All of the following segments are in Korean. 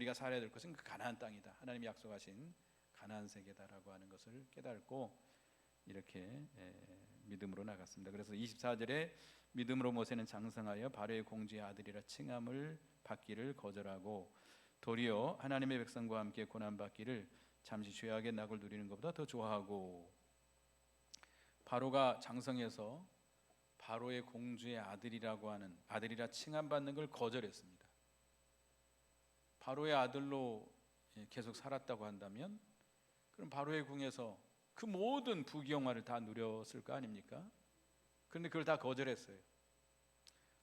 우리가 살아야 될 것은 그 가나안 땅이다. 하나님이 약속하신 가나안 세계다라고 하는 것을 깨닫고 이렇게 믿음으로 나갔습니다. 그래서 24절에 믿음으로 모세는 장성하여 바로의 공주의 아들이라 칭함을 받기를 거절하고 도리어 하나님의 백성과 함께 고난받기를 잠시 죄악의 낙을 누리는 것보다 더 좋아하고, 바로가 장성해서 바로의 공주의 아들이라고 하는, 아들이라 칭함받는 걸 거절했습니다. 바로의 아들로 계속 살았다고 한다면 그럼 바로의 궁에서 그 모든 부귀영화를 다 누렸을 거 아닙니까? 그런데 그걸 다 거절했어요.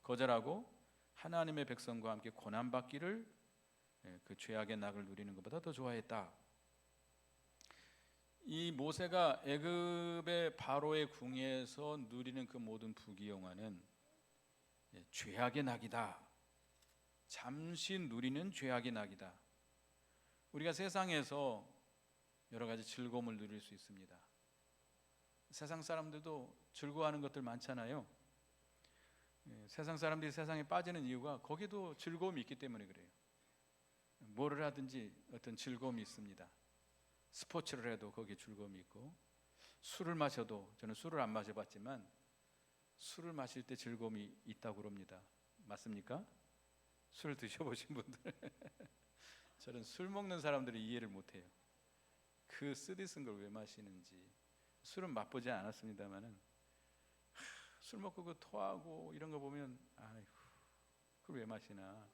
거절하고 하나님의 백성과 함께 고난받기를, 그 죄악의 낙을 누리는 것보다 더 좋아했다. 이 모세가 애굽의 바로의 궁에서 누리는 그 모든 부귀영화는 죄악의 낙이다. 잠시 누리는 죄악의 낙이다. 우리가 세상에서 여러 가지 즐거움을 누릴 수 있습니다. 세상 사람들도 즐거워하는 것들 많잖아요. 세상 사람들이 세상에 빠지는 이유가 거기도 즐거움이 있기 때문에 그래요. 뭐를 하든지 어떤 즐거움이 있습니다. 스포츠를 해도 거기에 즐거움이 있고, 술을 마셔도, 저는 술을 안 마셔봤지만 술을 마실 때 즐거움이 있다고 그럽니다. 맞습니까? 술 드셔보신 분들 저는 술 먹는 사람들을 이해를 못해요. 그 쓰디쓴 걸 왜 마시는지. 술은 맛보지 않았습니다만은 술 먹고 그 토하고 이런 거 보면 아이고 그걸 왜 마시나,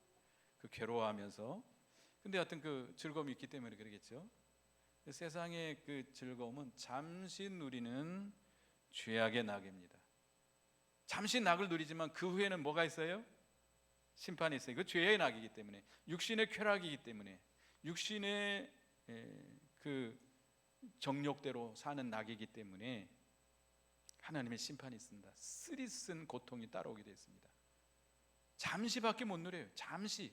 그 괴로워하면서. 근데 하여튼 그 즐거움이 있기 때문에 그러겠죠. 세상의 그 즐거움은 잠시 누리는 죄악의 낙입니다. 잠시 낙을 누리지만 그 후에는 뭐가 있어요? 심판이 있어요. 그 죄의 낙이기 때문에, 육신의 쾌락이기 때문에, 육신의 그 정욕대로 사는 낙이기 때문에 하나님의 심판이 있습니다. 쓰리쓴 고통이 따라오게 되어 있습니다. 잠시밖에 못 누려요. 잠시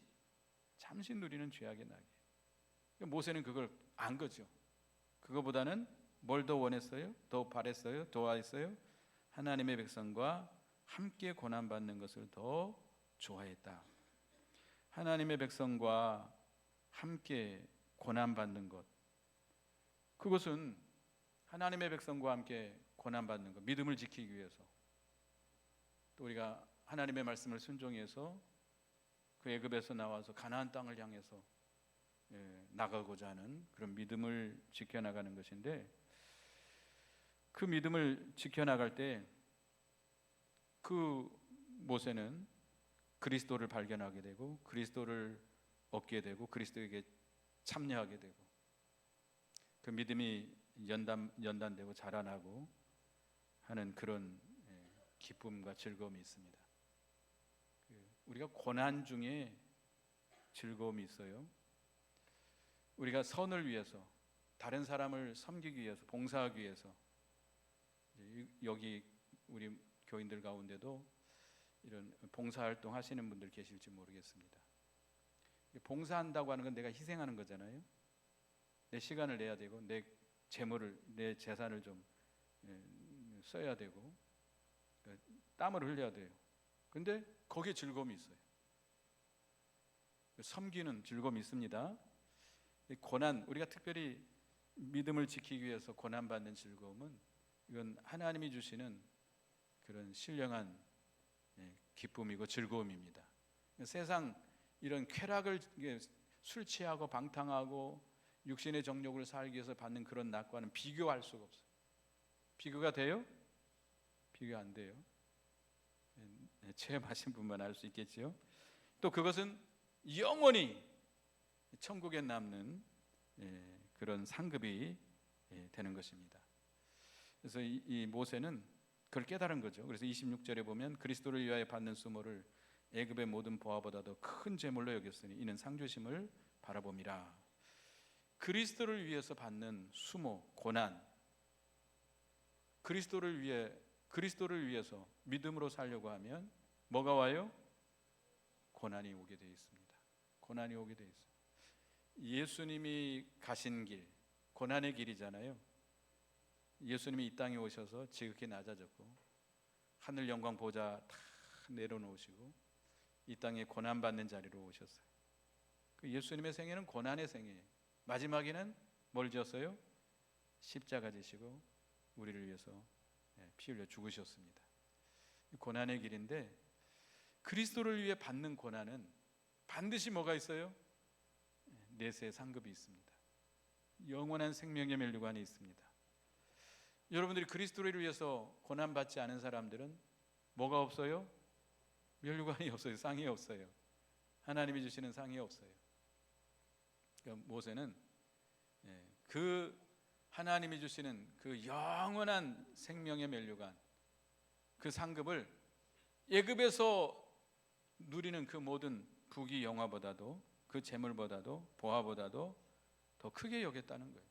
누리는 죄악의 낙이에요. 모세는 그걸 안 거죠. 그거보다는 뭘 더 원했어요? 더 바랬어요? 좋아했어요? 하나님의 백성과 함께 고난받는 것을 더 좋아했다. 하나님의 백성과 함께 고난받는 것, 그것은 하나님의 백성과 함께 고난받는 것, 믿음을 지키기 위해서, 또 우리가 하나님의 말씀을 순종해서 그 애굽에서 나와서 가나안 땅을 향해서 나가고자 하는 그런 믿음을 지켜나가는 것인데, 그 믿음을 지켜나갈 때 그 모세는 그리스도를 발견하게 되고 그리스도를 얻게 되고 그리스도에게 참여하게 되고 그 믿음이 연단되고 자라나고 하는 그런 기쁨과 즐거움이 있습니다. 우리가 고난 중에 즐거움이 있어요. 우리가 선을 위해서, 다른 사람을 섬기기 위해서, 봉사하기 위해서, 여기 우리 교인들 가운데도 이런 봉사활동 하시는 분들 계실지 모르겠습니다. 봉사한다고 하는 건 내가 희생하는 거잖아요. 내 시간을 내야 되고 내 재물을, 내 재산을 좀 써야 되고 땀을 흘려야 돼요. 근데 거기에 즐거움이 있어요. 섬기는 즐거움이 있습니다. 고난, 우리가 특별히 믿음을 지키기 위해서 고난받는 즐거움은, 이건 하나님이 주시는 그런 신령한 기쁨이고 즐거움입니다. 세상 이런 쾌락을, 술 취하고 방탕하고 육신의 정욕을 살기 위해서 받는 그런 낙과는 비교할 수가 없어요. 비교가 돼요? 비교 안 돼요. 체험하신 분만 알 수 있겠지요. 또 그것은 영원히 천국에 남는 그런 상급이 되는 것입니다. 그래서 이 모세는 그걸 깨달은 거죠. 그래서 26절에 보면 그리스도를 위하여 받는 수모를 애굽의 모든 보화보다도 큰 제물로 여겼으니 이는 상주심을 바라봄이라. 그리스도를 위해서 받는 수모, 고난, 그리스도를 위해서 믿음으로 살려고 하면 뭐가 와요? 고난이 오게 되어 있습니다. 고난이 오게 되어 있어요. 예수님이 가신 길, 고난의 길이잖아요. 예수님이 이 땅에 오셔서 지극히 낮아졌고 하늘 영광 보좌 다 내려놓으시고 이 땅에 고난받는 자리로 오셨어요. 그 예수님의 생애는 고난의 생애예요. 마지막에는 뭘 지었어요? 십자가 지시고 우리를 위해서 피 흘려 죽으셨습니다. 고난의 길인데, 그리스도를 위해 받는 고난은 반드시 뭐가 있어요? 내세의 상급이 있습니다. 영원한 생명의 멸류관이 있습니다. 여러분들이 그리스도를 위해서 고난받지 않은 사람들은 뭐가 없어요? 멸류관이 없어요. 상이 없어요. 하나님이 주시는 상이 없어요. 그러니까 모세는 그 하나님이 주시는 그 영원한 생명의 멸류관, 그 상급을 애굽에서 누리는 그 모든 부귀 영화보다도, 그 재물보다도, 보화보다도 더 크게 여겼다는 거예요.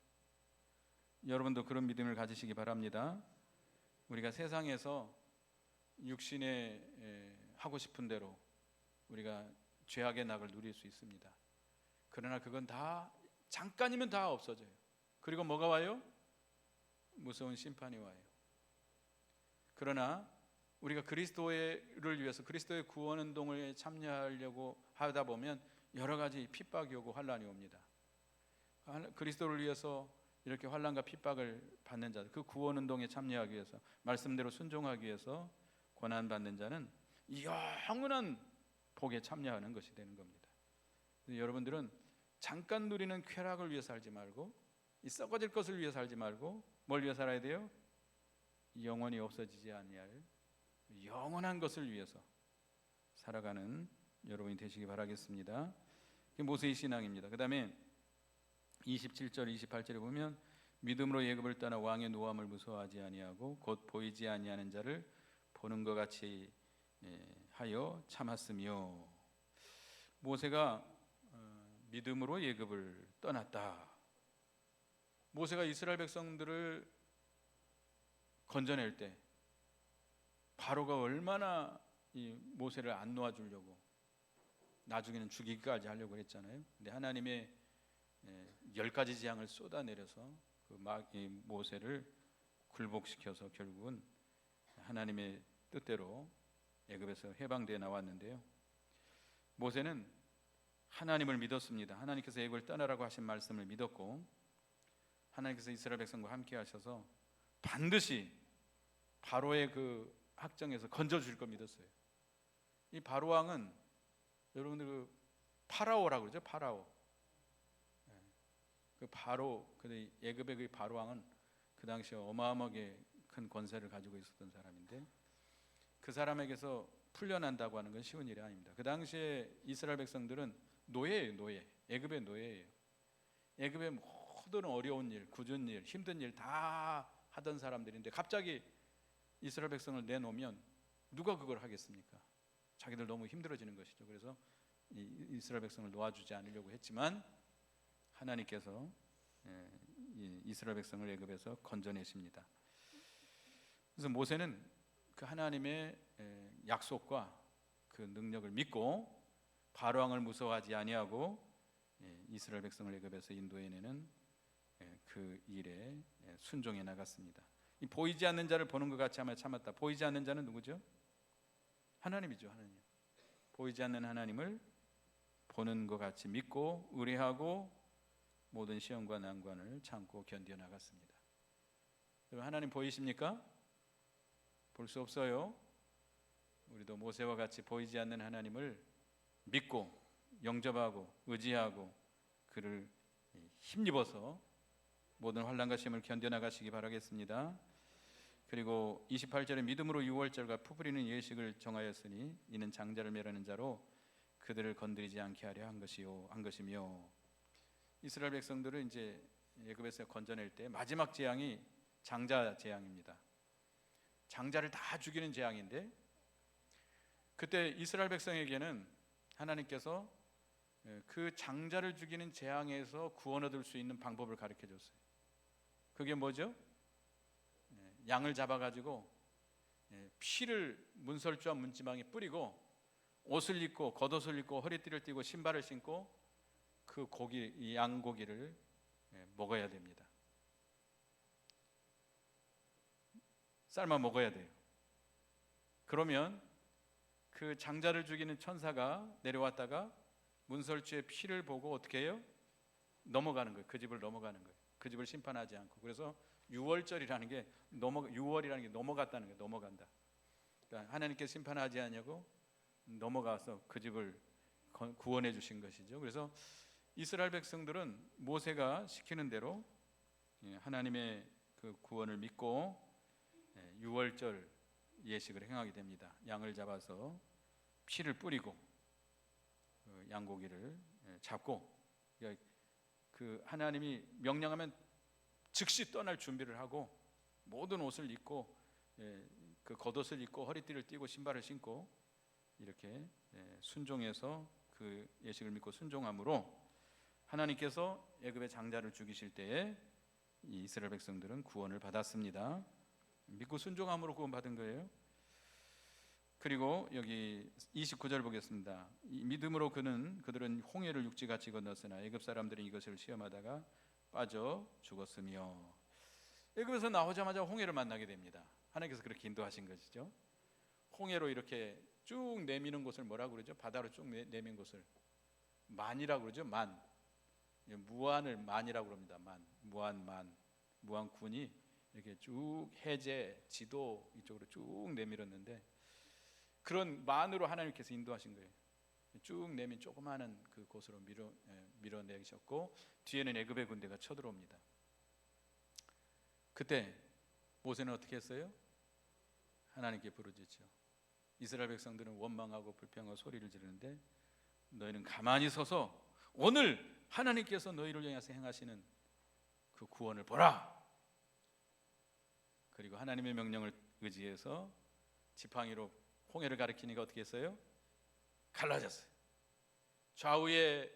여러분도 그런 믿음을 가지시기 바랍니다. 우리가 세상에서 육신에 하고 싶은 대로 우리가 죄악의 낙을 누릴 수 있습니다. 그러나 그건 다 잠깐이면 다 없어져요. 그리고 뭐가 와요? 무서운 심판이 와요. 그러나 우리가 그리스도를 위해서, 그리스도의 구원 운동에 참여하려고 하다 보면 여러 가지 핍박이 오고 환난이 옵니다. 그리스도를 위해서 이렇게 환난과 핍박을 받는 자들, 그 구원 운동에 참여하기 위해서, 말씀대로 순종하기 위해서 고난 받는 자는 영원한 복에 참여하는 것이 되는 겁니다. 여러분들은 잠깐 누리는 쾌락을 위해 살지 말고, 이 썩어질 것을 위해 살지 말고 뭘 위해 살아야 돼요? 영원히 없어지지 아니할 영원한 것을 위해서 살아가는 여러분이 되시기 바라겠습니다. 그게 모세의 신앙입니다. 그 다음에 27절 28절에 보면 믿음으로 예굽을 떠나 왕의 노함을 무서워하지 아니하고 곧 보이지 아니하는 자를 보는 것 같이 하여 참았으며, 모세가 믿음으로 예굽을 떠났다. 모세가 이스라엘 백성들을 건져낼 때 바로가 얼마나 이 모세를 안 놓아주려고 나중에는 죽이기까지 하려고 했잖아요. 근데 하나님의 10가지 재앙을 쏟아내려서 이 모세를 굴복시켜서 결국은 하나님의 뜻대로 애굽에서 해방되어 나왔는데요. 모세는 하나님을 믿었습니다. 하나님께서 애굽을 떠나라고 하신 말씀을 믿었고, 하나님께서 이스라엘 백성과 함께 하셔서 반드시 바로의 그 학정에서 건져줄 걸 믿었어요. 이 바로 왕은 여러분들 그 파라오라고 그러죠. 파라오. 그 바로, 그 애굽의 그 바로 왕은 그 당시에 어마어마하게 큰 권세를 가지고 있었던 사람인데, 그 사람에게서 풀려난다고 하는 건 쉬운 일이 아닙니다. 그 당시에 이스라엘 백성들은 노예예요. 노예. 애굽의 노예예요. 애굽의 모든 어려운 일, 굳은 일, 힘든 일 다 하던 사람들인데 갑자기 이스라엘 백성을 내놓으면 누가 그걸 하겠습니까? 자기들 너무 힘들어지는 것이죠. 그래서 이스라엘 백성을 놓아주지 않으려고 했지만 하나님께서 이스라엘 백성을 애굽에서 건져내십니다. 그래서 모세는 그 하나님의 약속과 그 능력을 믿고 바로 왕을 무서워하지 아니하고 이스라엘 백성을 애굽에서 인도해내는 그 일에 순종해 나갔습니다. 이 보이지 않는 자를 보는 것 같이 하며 참았다. 보이지 않는 자는 누구죠? 하나님이죠. 하나님. 보이지 않는 하나님을 보는 것 같이 믿고 의뢰하고 모든 시험과 난관을 참고 견뎌 나갔습니다. 여러분, 하나님 보이십니까? 볼 수 없어요. 우리도 모세와 같이 보이지 않는 하나님을 믿고 영접하고 의지하고 그를 힘입어서 모든 환난과 시험을 견뎌 나가시기 바라겠습니다. 그리고 28절에 믿음으로 유월절과 푸푸리는 예식을 정하였으니 이는 장자를 멸하는 자로 그들을 건드리지 않게 하려 한 것이며, 이스라엘 백성들을 이제 애굽에서 건져낼 때 마지막 재앙이 장자 재앙입니다. 장자를 다 죽이는 재앙인데, 그때 이스라엘 백성에게는 하나님께서 그 장자를 죽이는 재앙에서 구원 얻을 수 있는 방법을 가르쳐 줬어요. 그게 뭐죠? 양을 잡아가지고 피를 문설주와 문지방에 뿌리고 옷을 입고 겉옷을 입고 허리띠를 띠고 신발을 신고 그 고기, 이 양고기를 먹어야 됩니다. 삶아 먹어야 돼요. 그러면 그 장자를 죽이는 천사가 내려왔다가 문설주의 피를 보고 어떻게 해요? 넘어가는 거예요. 그 집을 넘어가는 거예요. 그 집을 심판하지 않고. 그래서 6월절이라는 게 6월이라는 게 넘어갔다는 거예요. 넘어간다. 그러니까 하나님께 심판하지 않냐고 넘어가서 그 집을 구원해 주신 것이죠. 그래서 이스라엘 백성들은 모세가 시키는 대로 하나님의 그 구원을 믿고 6월절 예식을 행하게 됩니다. 양을 잡아서 피를 뿌리고 양고기를 잡고, 그 하나님이 명령하면 즉시 떠날 준비를 하고 모든 옷을 입고 그 겉옷을 입고 허리띠를 띠고 신발을 신고 이렇게 순종해서 그 예식을 믿고 순종함으로 하나님께서 애굽의 장자를 죽이실 때에 이 이스라엘 백성들은 구원을 받았습니다. 믿고 순종함으로 구원받은 거예요. 그리고 여기 29절 보겠습니다. 이 믿음으로 그들은 홍해를 육지같이 건넜으나 애굽 사람들은 이것을 시험하다가 빠져 죽었으며. 애굽에서 나오자마자 홍해를 만나게 됩니다. 하나님께서 그렇게 인도하신 것이죠. 홍해로 이렇게 쭉 내미는 곳을 뭐라고 그러죠? 바다로 쭉 내민 곳을 만이라고 그러죠. 만. 무안을 만이라고 그럽니다. 무안군이 이렇게 쭉 해제, 지도 이쪽으로 쭉 내밀었는데 그런 만으로 하나님께서 인도하신 거예요. 쭉 내민 조그마한 그 곳으로 밀어내셨고 뒤에는 애굽의 군대가 쳐들어옵니다. 그때 모세는 어떻게 했어요? 하나님께 부르짖죠. 이스라엘 백성들은 원망하고 불평하고 소리를 지르는데 너희는 가만히 서서 오늘 하나님께서 너희를 위해서 행하시는 그 구원을 보라. 그리고 하나님의 명령을 의지해서 지팡이로 홍해를 가리키니까 어떻게 했어요? 갈라졌어요. 좌우에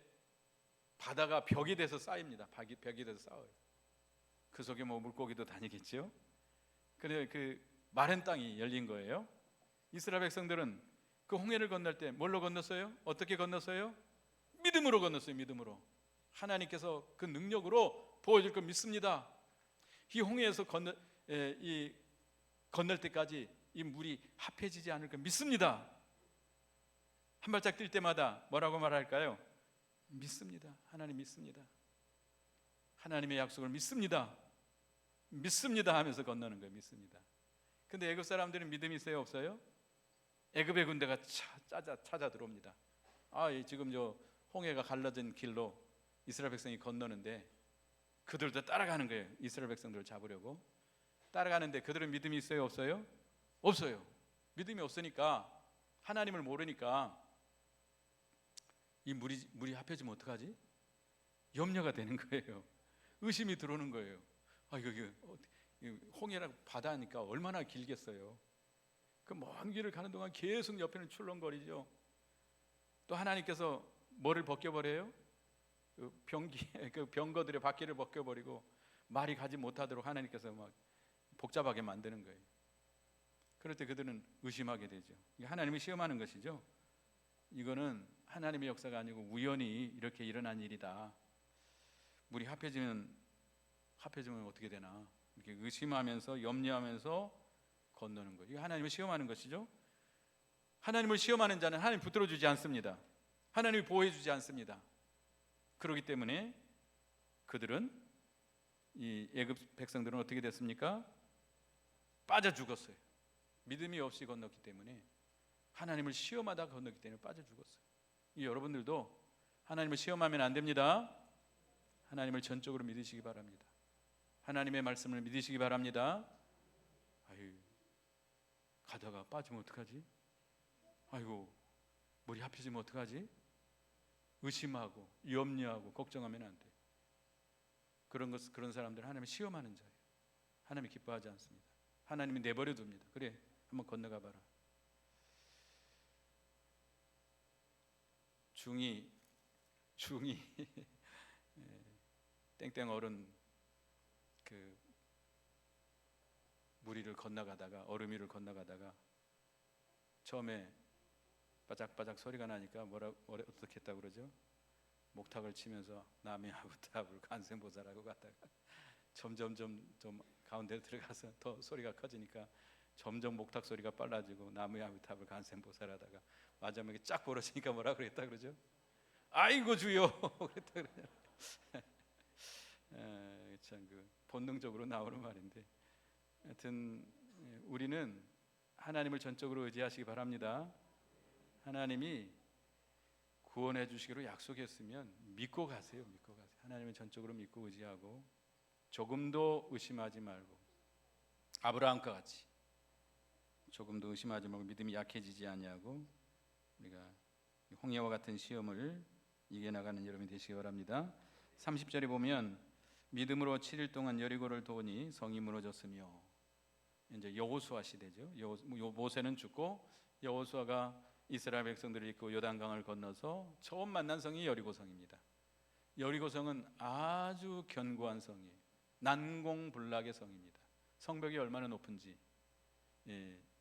바다가 벽이 돼서 쌓입니다. 벽이 돼서 쌓여요. 그 속에 뭐 물고기도 다니겠죠. 그래 그 마른 땅이 열린 거예요. 이스라엘 백성들은 그 홍해를 건널 때 뭘로 건넜어요? 어떻게 건넜어요? 믿음으로 건넜어요. 믿음으로. 하나님께서 그 능력으로 보여줄 걸 믿습니다. 이 홍해에서 건널 때까지 이 물이 합해지지 않을 걸 믿습니다. 한 발짝 뛸 때마다 뭐라고 말할까요? 믿습니다. 하나님 믿습니다. 하나님의 약속을 믿습니다. 믿습니다 하면서 건너는 거예요. 믿습니다. 근데 애굽 사람들은 믿음이 있어요? 없어요? 애굽의 군대가 찾아 들어옵니다. 지금 저 홍해가 갈라진 길로 이스라엘 백성이 건너는데 그들도 따라가는 거예요. 이스라엘 백성들을 잡으려고 따라가는데 그들은 믿음이 있어요? 없어요? 없어요. 믿음이 없으니까 하나님을 모르니까 이 물이 합해지면 어떡하지? 염려가 되는 거예요. 의심이 들어오는 거예요. 이거 홍해라고 바다니까 얼마나 길겠어요. 그 먼 길을 가는 동안 계속 옆에는 출렁거리죠. 또 하나님께서 뭐를 벗겨버려요? 그 병거들의 바퀴를 벗겨버리고 말이 가지 못하도록 하나님께서 막 복잡하게 만드는 거예요. 그럴 때 그들은 의심하게 되죠. 이게 하나님이 시험하는 것이죠. 이거는 하나님의 역사가 아니고 우연히 이렇게 일어난 일이다. 물이 합해지면 어떻게 되나 이렇게 의심하면서 염려하면서 건너는 거예요. 이게 하나님을 시험하는 것이죠. 하나님을 시험하는 자는 하나님 붙들어 주지 않습니다. 하나님이 보호해 주지 않습니다. 그렇기 때문에 그들은 이 애굽 백성들은 어떻게 됐습니까? 빠져 죽었어요. 믿음이 없이 건넜기 때문에 하나님을 시험하다 건넜기 때문에 빠져 죽었어요. 여러분들도 하나님을 시험하면 안 됩니다. 하나님을 전적으로 믿으시기 바랍니다. 하나님의 말씀을 믿으시기 바랍니다. 가다가 빠지면 어떡하지? 머리 합해지면 어떡하지? 의심하고 염려하고 걱정하면 안 돼요. 그런 사람들은 하나님을 시험하는 자예요. 하나님이 기뻐하지 않습니다. 하나님이 내버려 둡니다. 그래, 한번 건너가 봐라. 중이 땡땡 어른 그 무리를 건너가다가 얼음 위를 건너가다가 처음에 바작바작 소리가 나니까 어떻게 했다고 그러죠? 목탁을 치면서 남의 아부탑을 간생보살하고 갔다가 점점 좀 가운데 들어가서 더 소리가 커지니까 점점 목탁 소리가 빨라지고 나무의 아부탑을 간생보살하다가 마지막에 쫙 벌어지니까 뭐라 그랬다 그러죠? 아이고 주여 그랬다 그러냐. 참그 본능적으로 나오는 말인데, 하여튼 우리는 하나님을 전적으로 의지하시기 바랍니다. 하나님이 구원해 주시기로 약속했으면 믿고 가세요. 믿고 가세요. 하나님을 전적으로 믿고 의지하고 조금도 의심하지 말고, 아브라함과 같이 조금도 의심하지 말고 믿음이 약해지지 아니하고 우리가 홍해와 같은 시험을 이겨나가는 여러분이 되시기 바랍니다. 30절에 보면 믿음으로 7일 동안 여리고를 도우니 성이 무너졌으며, 이제 여호수아 시대죠. 모세는 죽고 여호수아가 이스라엘 백성들을 이끌고 요단강을 건너서 처음 만난 성이 여리고성입니다. 여리고성은 아주 견고한 성이에요. 난공불락의 성입니다. 성벽이 얼마나 높은지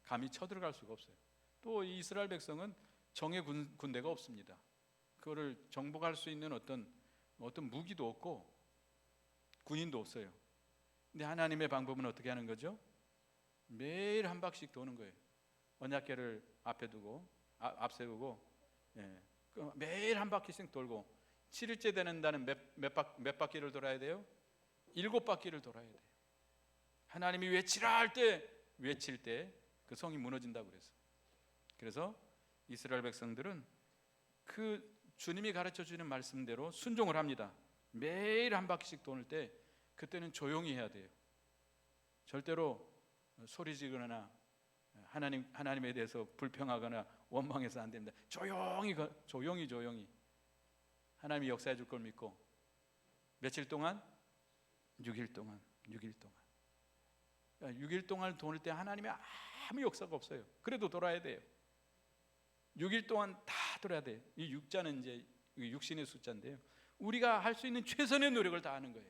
감히 쳐들어갈 수가 없어요. 또 이스라엘 백성은 정예 군대가 없습니다. 그거를 정복할 수 있는 어떤 무기도 없고 군인도 없어요. 근데 하나님의 방법은 어떻게 하는 거죠? 매일 한 바퀴씩 도는 거예요. 언약궤를 앞에 두고 앞세우고 매일 한 바퀴씩 돌고, 7일째 되는 날은 몇 바퀴를 돌아야 돼요? 7바퀴를 돌아야 돼요. 하나님이 외치라 할 때 외칠 때 그 성이 무너진다고 그랬어요. 그래서 이스라엘 백성들은 그 주님이 가르쳐 주는 말씀대로 순종을 합니다. 매일 한 바퀴씩 도는 때 그때는 조용히 해야 돼요. 절대로 소리 지르거나 하나님에 대해서 불평하거나 원망해서 안 됩니다. 조용히 하나님이 역사해 줄 걸 믿고, 며칠 동안? 6일 동안 6일 동안 도는 때 하나님의 아무 역사가 없어요. 그래도 돌아야 돼요. 6일 동안 다 돌아야 돼요. 이 육자는 이제 육신의 숫자인데요, 우리가 할 수 있는 최선의 노력을 다하는 거예요.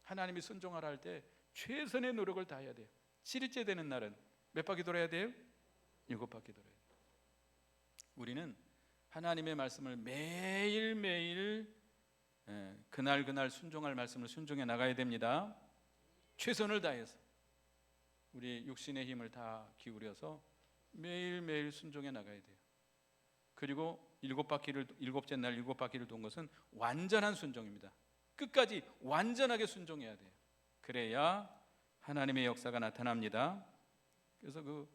하나님이 순종하라 할 때 최선의 노력을 다해야 돼요. 7일째 되는 날은 몇 바퀴 돌아야 돼요? 7바퀴 돌아야 돼요. 우리는 하나님의 말씀을 매일매일 그날 순종할 말씀을 순종해 나가야 됩니다. 최선을 다해서 우리 육신의 힘을 다 기울여서 매일매일 순종해 나가야 돼요. 그리고 7째 날 7바퀴를 돈 것은 완전한 순종입니다. 끝까지 완전하게 순종해야 돼요. 그래야 하나님의 역사가 나타납니다. 그래서 그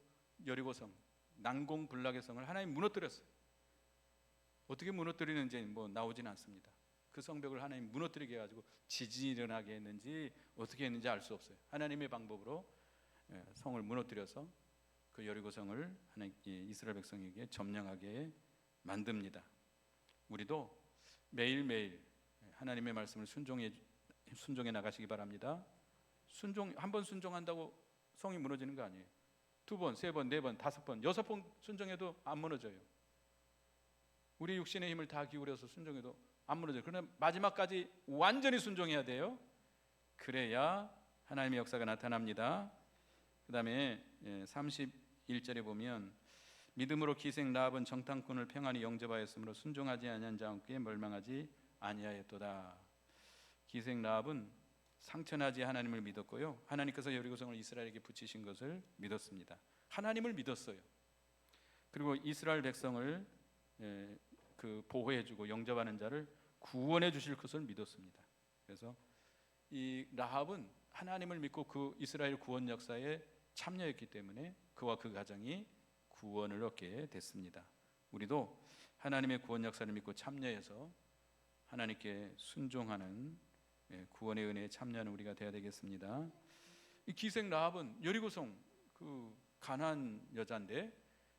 여리고성, 난공불락의 성을 하나님 무너뜨렸어요. 어떻게 무너뜨리는지 나오진 않습니다. 그 성벽을 하나님 무너뜨리게 해가지고 지진이 일어나게 했는지 어떻게 했는지 알 수 없어요. 하나님의 방법으로 성을 무너뜨려서 그 여리고성을 이스라엘 백성에게 점령하게 만듭니다. 우리도 매일매일 하나님의 말씀을 순종해 나가시기 바랍니다. 한번 순종한다고 성이 무너지는 거 아니에요. 2번, 3번, 4번, 5번, 6번 순종해도 안 무너져요. 우리 육신의 힘을 다 기울여서 순종해도 안 무너져요. 그러나 마지막까지 완전히 순종해야 돼요. 그래야 하나님의 역사가 나타납니다. 그 다음에 31절에 보면 믿음으로 기생 라합은 정탐꾼을 평안히 영접하였으므로 순종하지 아니한 자와 함께 멸망하지 아니하였도다. 기생 라합은 상처나지 하나님을 믿었고요, 하나님께서 여리고성을 이스라엘에게 붙이신 것을 믿었습니다. 하나님을 믿었어요. 그리고 이스라엘 백성을 그 보호해주고 영접하는 자를 구원해 주실 것을 믿었습니다. 그래서 이 라합은 하나님을 믿고 그 이스라엘 구원 역사에 참여했기 때문에 그와 그 가정이 구원을 얻게 됐습니다. 우리도 하나님의 구원 역사를 믿고 참여해서 하나님께 순종하는 구원의 은혜에 참여하는 우리가 되어야 되겠습니다. 이 기생 라합은 여리고성 그 가나안 여자인데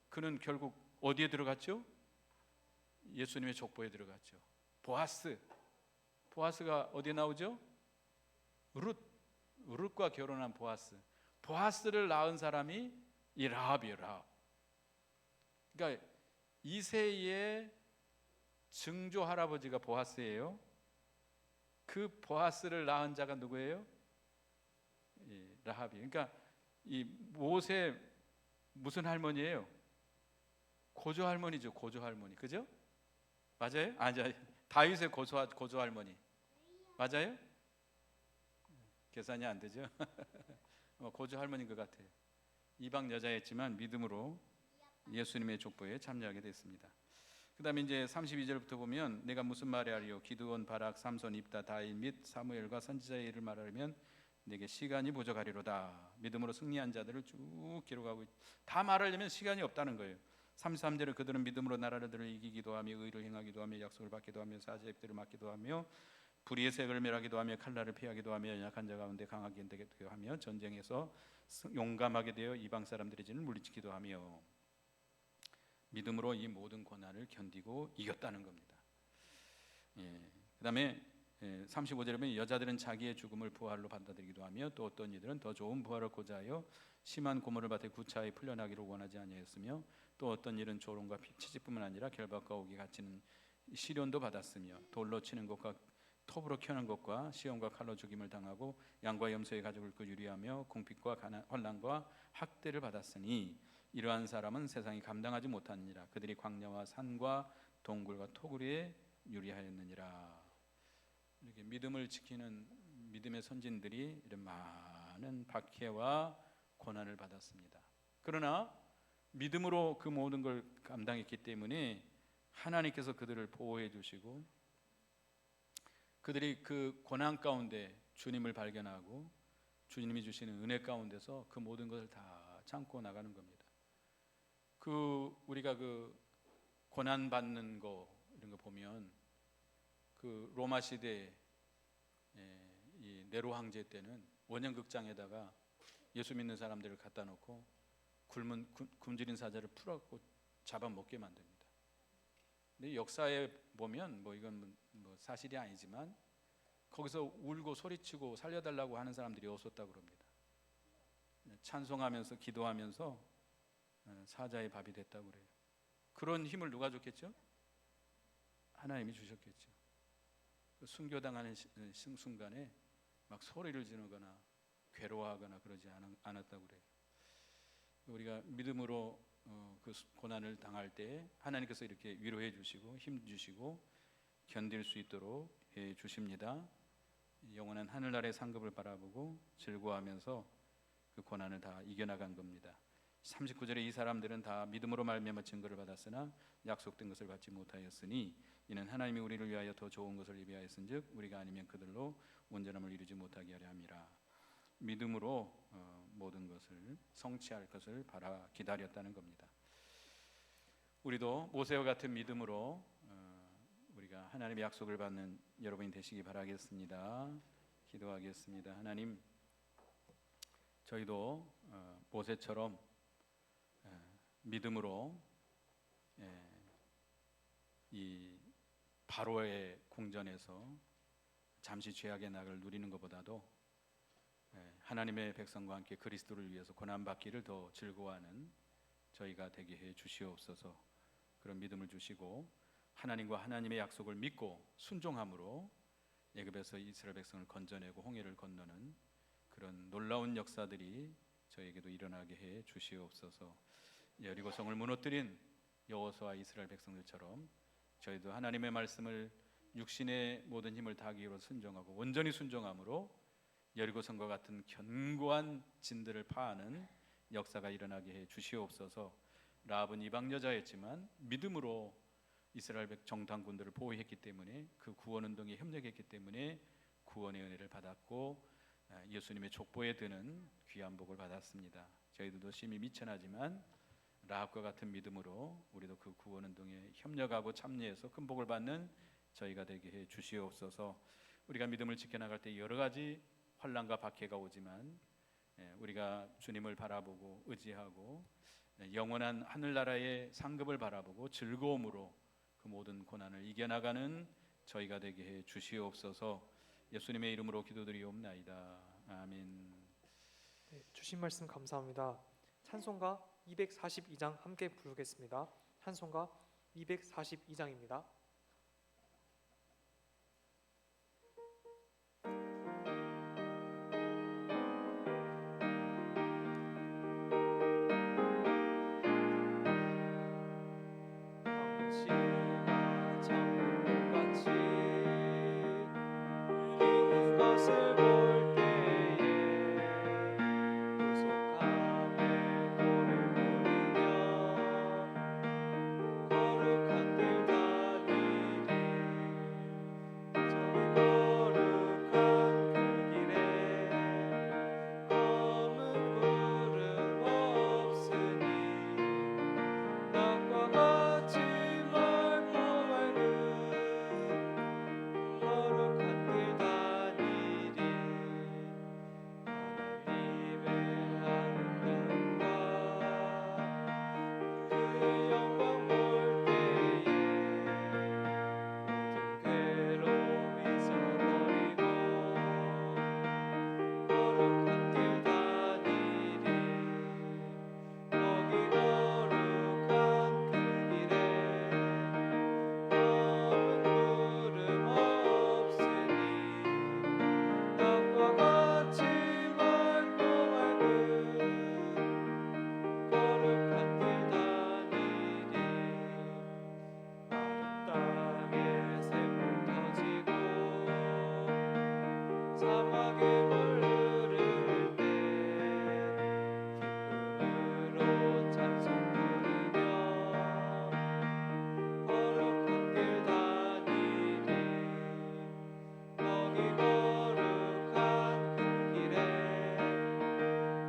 그는 결국 어디에 들어갔죠? 예수님의 족보에 들어갔죠. 보아스가 어디에 나오죠? 룻과 결혼한 보아스를 낳은 사람이 이 라합이에요. 라합. 그러니까 이새의 증조 할아버지가 보아스예요. 그 보아스를 낳은 자가 누구예요? 라합이. 그러니까 이 모세 무슨 할머니예요? 고조 할머니죠. 고조 할머니. 그죠? 맞아요? 아니, 다윗의 고조 할머니. 맞아요? 계산이 안 되죠? 고조 할머니인 것 같아요. 이방 여자였지만 믿음으로 예수님의 족보에 참여하게 됐습니다. 그다음에 이제 32절부터 보면 내가 무슨 말이하리요 기드온 바락 삼손 입다 다윗 및 사무엘과 선지자의 일을 말하려면 내게 시간이 부족하리로다. 믿음으로 승리한 자들을 쭉 기록하고 다 말하려면 시간이 없다는 거예요. 33절에 그들은 믿음으로 나라들을 이기기도 하며 의를 행하기도 하며 약속을 받기도 하며 사제들을 맡기도 하며 불의의 색을 멸하기도 하며 칼날을 피하기도 하며 연약한 자 가운데 강하게 되기도 하며 전쟁에서 용감하게 되어 이방 사람들의 진을 물리치기도 하며 믿음으로 이 모든 고난을 견디고 이겼다는 겁니다. 그다음에 35절에 보면 여자들은 자기의 죽음을 부활로 받아들이기도 하며 또 어떤 이들은 더 좋은 부활을 고자하여 심한 고문을 받아 구차히 풀려나기를 원하지 아니하였으며 또 어떤 일은 조롱과 채찍뿐만 아니라 결박과 옥에 갇히는 시련도 받았으며 돌로 치는 것과 톱으로 켜는 것과 시험과 칼로 죽임을 당하고 양과 염소의 가죽을 그 유리하며 궁핍과 환난과 학대를 받았으니 이러한 사람은 세상이 감당하지 못하느니라. 그들이 광야와 산과 동굴과 토굴에 유리하였느니라. 이렇게 믿음을 지키는 믿음의 선진들이 이런 많은 박해와 고난을 받았습니다. 그러나 믿음으로 그 모든 걸 감당했기 때문에 하나님께서 그들을 보호해 주시고 그들이 그 고난 가운데 주님을 발견하고 주님이 주시는 은혜 가운데서 그 모든 것을 다 참고 나가는 겁니다. 우리가 그 고난 받는 거 이런 거 보면 그 로마 시대 이 네로 황제 때는 원형 극장에다가 예수 믿는 사람들을 갖다 놓고 굶주린 사자를 풀어갖고 잡아먹게 만듭니다. 근데 역사에 보면 뭐 이건 뭐 사실이 아니지만 거기서 울고 소리치고 살려달라고 하는 사람들이 없었다고 그럽니다. 찬송하면서 기도하면서 사자의 밥이 됐다고 그래요. 그런 힘을 누가 줬겠죠? 하나님이 주셨겠죠. 순교당하는 순간에 막 소리를 지르거나 괴로워하거나 그러지 않았다고 그래요. 우리가 믿음으로 그 고난을 당할 때 하나님께서 이렇게 위로해 주시고 힘 주시고 견딜 수 있도록 해 주십니다. 영원한 하늘나라의 상급을 바라보고 즐거워하면서 그 고난을 다 이겨나간 겁니다. 39절에 이 사람들은 다 믿음으로 말미암아 증거를 받았으나 약속된 것을 받지 못하였으니 이는 하나님이 우리를 위하여 더 좋은 것을 예비하였은즉 우리가 아니면 그들로 온전함을 이루지 못하게 하려 함이라. 믿음으로 모든 것을 성취할 것을 바라 기다렸다는 겁니다. 우리도 모세와 같은 믿음으로 우리가 하나님의 약속을 받는 여러분이 되시기 바라겠습니다. 기도하겠습니다. 하나님, 저희도 모세처럼 믿음으로 이 바로의 궁전에서 잠시 죄악의 낙을 누리는 것보다도 하나님의 백성과 함께 그리스도를 위해서 고난받기를 더 즐거워하는 저희가 되게 해 주시옵소서. 그런 믿음을 주시고 하나님과 하나님의 약속을 믿고 순종함으로 애굽에서 이스라엘 백성을 건져내고 홍해를 건너는 그런 놀라운 역사들이 저에게도 일어나게 해 주시옵소서. 여리고성을 무너뜨린 여호수아 이스라엘 백성들처럼 저희도 하나님의 말씀을 육신의 모든 힘을 다하기로 순종하고 온전히 순종함으로 여리고성과 같은 견고한 진들을 파하는 역사가 일어나게 해 주시옵소서. 라합은 이방 여자였지만 믿음으로 이스라엘 정탐꾼들을 보호했기 때문에 그 구원 운동에 협력했기 때문에 구원의 은혜를 받았고 예수님의 족보에 드는 귀한 복을 받았습니다. 저희들도 심히 미천하지만 라합과 같은 믿음으로 우리도 그 구원 운동에 협력하고 참여해서 큰 복을 받는 저희가 되게 해 주시옵소서. 우리가 믿음을 지켜나갈 때 여러 가지 환난과 박해가 오지만 우리가 주님을 바라보고 의지하고 영원한 하늘나라의 상급을 바라보고 즐거움으로 그 모든 고난을 이겨나가는 저희가 되게 해 주시옵소서. 예수님의 이름으로 기도드리옵나이다. 아멘. 네, 주신 말씀 감사합니다. 찬송가 242장 함께 부르겠습니다. 찬송가 242장입니다. 거룩한 길 사막의 물 흐를 때 기쁨으로 찬송 부르며 거룩한 길 다니리. 거기 거룩한 그 길에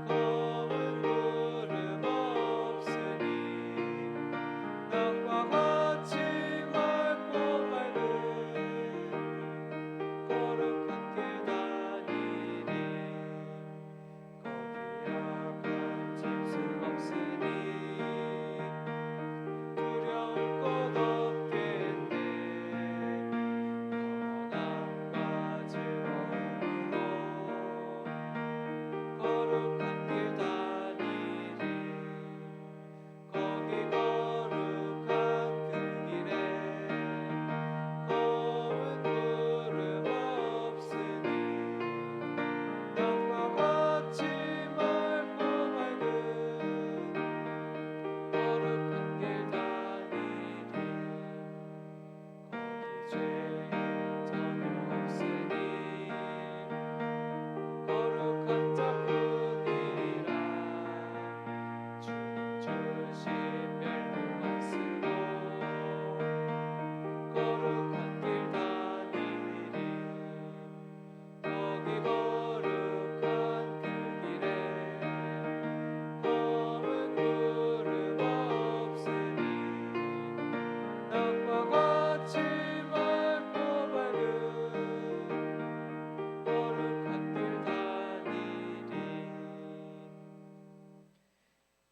검은 구름 없으니 땅과 같이 맑고 맑은 거룩한 길 다니리. 거기 악한 짐승 없으니 두려울 것 없겠네. 평안함과 즐거움으로 거룩한 길 다니리. 거기 거룩한 그 길에 검은 구름 없으니 땅과 같이 맑고 맑은 거룩한 길 다니리. 거기 죄인 전혀 없으니 거룩한 자뿐이라. 주님 주신 멸류관 쓰고 거룩한 길 다니리. 거기 거룩한 그 길에 검은 구름 없으니 땅과 같이 맑고 맑은 거룩한 길 다니리.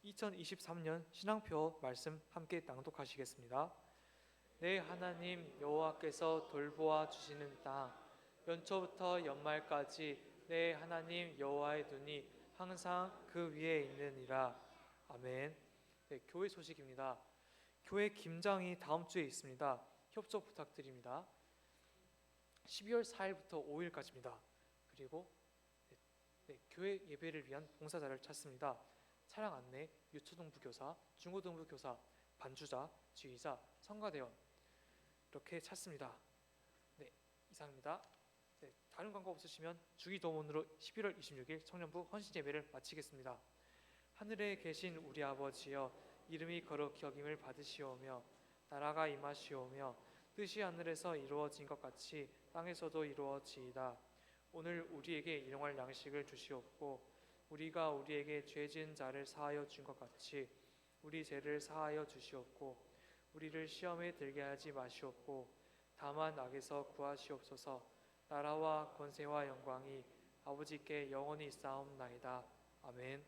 2023년 신앙표 말씀 함께 낭독하시겠습니다. 내 하나님 여호와께서 돌보아 주시는 땅, 연초부터 연말까지 내 하나님 여호와의 눈이 항상 그 위에 있느니라. 아멘. 네, 교회 소식입니다. 교회 김장이 다음 주에 있습니다. 협조 부탁드립니다. 12월 4일부터 5일까지입니다. 그리고 교회 예배를 위한 봉사자를 찾습니다. 차량 안내, 유초등부 교사, 중고등부 교사, 반주자, 지휘자, 성가대원 이렇게 찾습니다. 네, 이상입니다. 네, 다른 광고 없으시면 주기도문으로 11월 26일 청년부 헌신 예배를 마치겠습니다. 하늘에 계신 우리 아버지여, 이름이 거룩히 여김을 받으시오며 나라가 임하시오며 뜻이 하늘에서 이루어진 것 같이 땅에서도 이루어지이다. 오늘 우리에게 일용할 양식을 주시옵고 우리가 우리에게 죄 지은 자를 사하여 준 것 같이 우리 죄를 사하여 주시옵고 우리를 시험에 들게 하지 마시옵고 다만 악에서 구하시옵소서. 나라와 권세와 영광이 아버지께 영원히 있사옵나이다. 아멘.